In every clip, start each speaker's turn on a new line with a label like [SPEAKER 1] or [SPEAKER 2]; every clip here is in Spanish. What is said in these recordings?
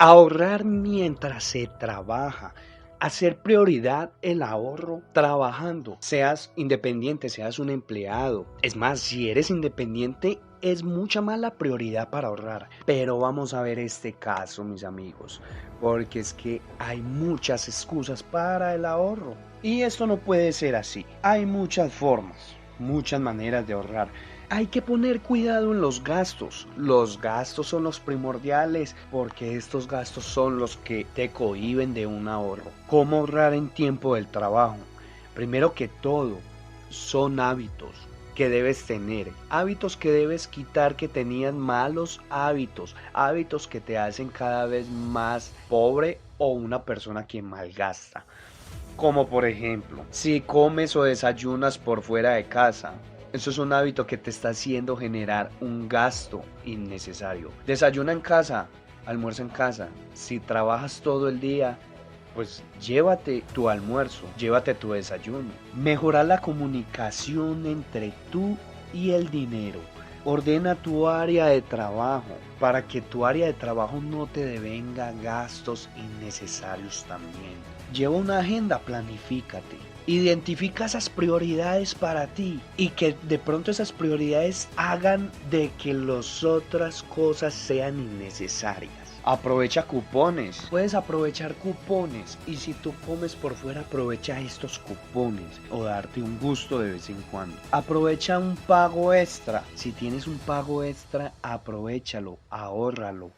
[SPEAKER 1] Ahorrar mientras se trabaja. Hacer prioridad el ahorro trabajando. Seas independiente, seas un empleado. Es más, si eres independiente, es mucha más la prioridad para ahorrar. Pero vamos a ver este caso, mis amigos. Porque es que hay muchas excusas para el ahorro. Y esto no puede ser así. Hay muchas formas, muchas maneras de ahorrar. Hay que poner cuidado en los gastos. Los gastos son los primordiales porque estos gastos son los que te cohíben de un ahorro. ¿Cómo ahorrar en tiempo del trabajo? Primero que todo, son hábitos que debes tener, hábitos que debes quitar que tenías malos hábitos, hábitos que te hacen cada vez más pobre o una persona que malgasta. Como por ejemplo, si comes o desayunas por fuera de casa, eso es un hábito que te está haciendo generar un gasto innecesario. Desayuna en casa, almuerza en casa. Si trabajas todo el día, pues llévate tu almuerzo, llévate tu desayuno. Mejorar la comunicación entre tú y el dinero. Ordena tu área de trabajo para que tu área de trabajo no te devenga gastos innecesarios también. Lleva una agenda, planifícate. Identifica esas prioridades para ti y que de pronto esas prioridades hagan de que las otras cosas sean innecesarias. Aprovecha cupones. Puedes aprovechar cupones y si tú comes por fuera aprovecha estos cupones o darte un gusto de vez en cuando. Aprovecha un pago extra. Si tienes un pago extra, aprovechalo, ahórralo.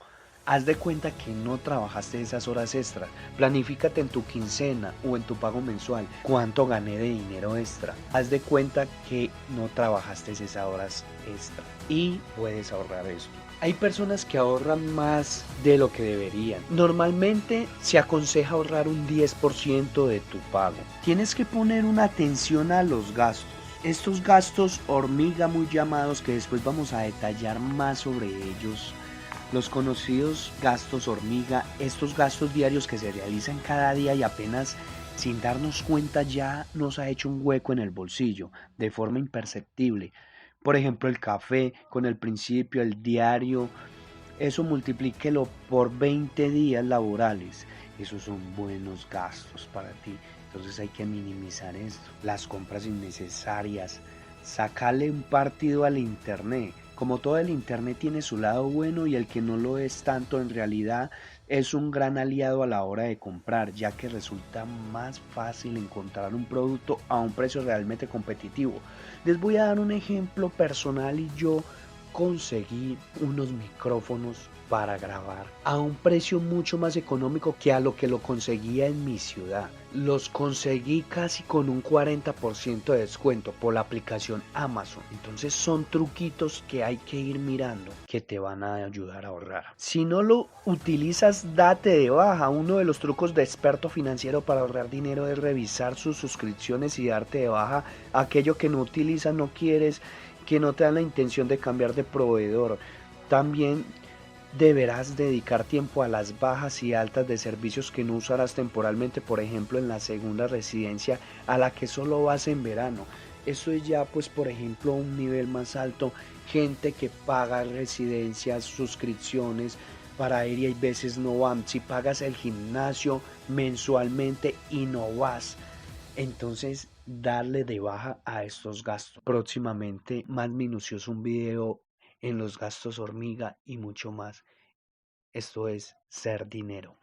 [SPEAKER 1] Haz de cuenta que no trabajaste esas horas extras. Planifícate en tu quincena o en tu pago mensual cuánto gané de dinero extra. Haz de cuenta que no trabajaste esas horas extra y puedes ahorrar eso. Hay personas que ahorran más de lo que deberían. Normalmente se aconseja ahorrar un 10% de tu pago. Tienes que poner una atención a los gastos. Estos gastos hormiga muy llamados que después vamos a detallar más sobre ellos. Los conocidos gastos hormiga, estos gastos diarios que se realizan cada día y apenas sin darnos cuenta ya nos ha hecho un hueco en el bolsillo de forma imperceptible. Por ejemplo, el café con el principio, el diario, eso multiplíquelo por 20 días laborales. Esos son buenos gastos para ti. Entonces hay que minimizar esto. Las compras innecesarias. Sacarle un partido al internet. Como todo el internet tiene su lado bueno y el que no lo es tanto en realidad es un gran aliado a la hora de comprar, ya que resulta más fácil encontrar un producto a un precio realmente competitivo. Les voy a dar un ejemplo personal y yo conseguí unos micrófonos para grabar a un precio mucho más económico que a lo que lo conseguía en mi ciudad. Los conseguí casi con un 40% de descuento por la aplicación Amazon. Entonces son truquitos que hay que ir mirando que te van a ayudar a ahorrar. Si no lo utilizas, date de baja. Uno de los trucos de experto financiero para ahorrar dinero es revisar sus suscripciones y darte de baja aquello que no utilizas, no quieres, que no te dan la intención de cambiar de proveedor. También deberás dedicar tiempo a las bajas y altas de servicios que no usarás temporalmente, por ejemplo en la segunda residencia a la que solo vas en verano. Eso es ya pues por ejemplo un nivel más alto, gente que paga residencias, suscripciones para ir y hay veces no van. Si pagas el gimnasio mensualmente y no vas, entonces darle de baja a estos gastos. Próximamente más minucioso un video en los gastos hormiga y mucho más. Esto es Ser Dinero.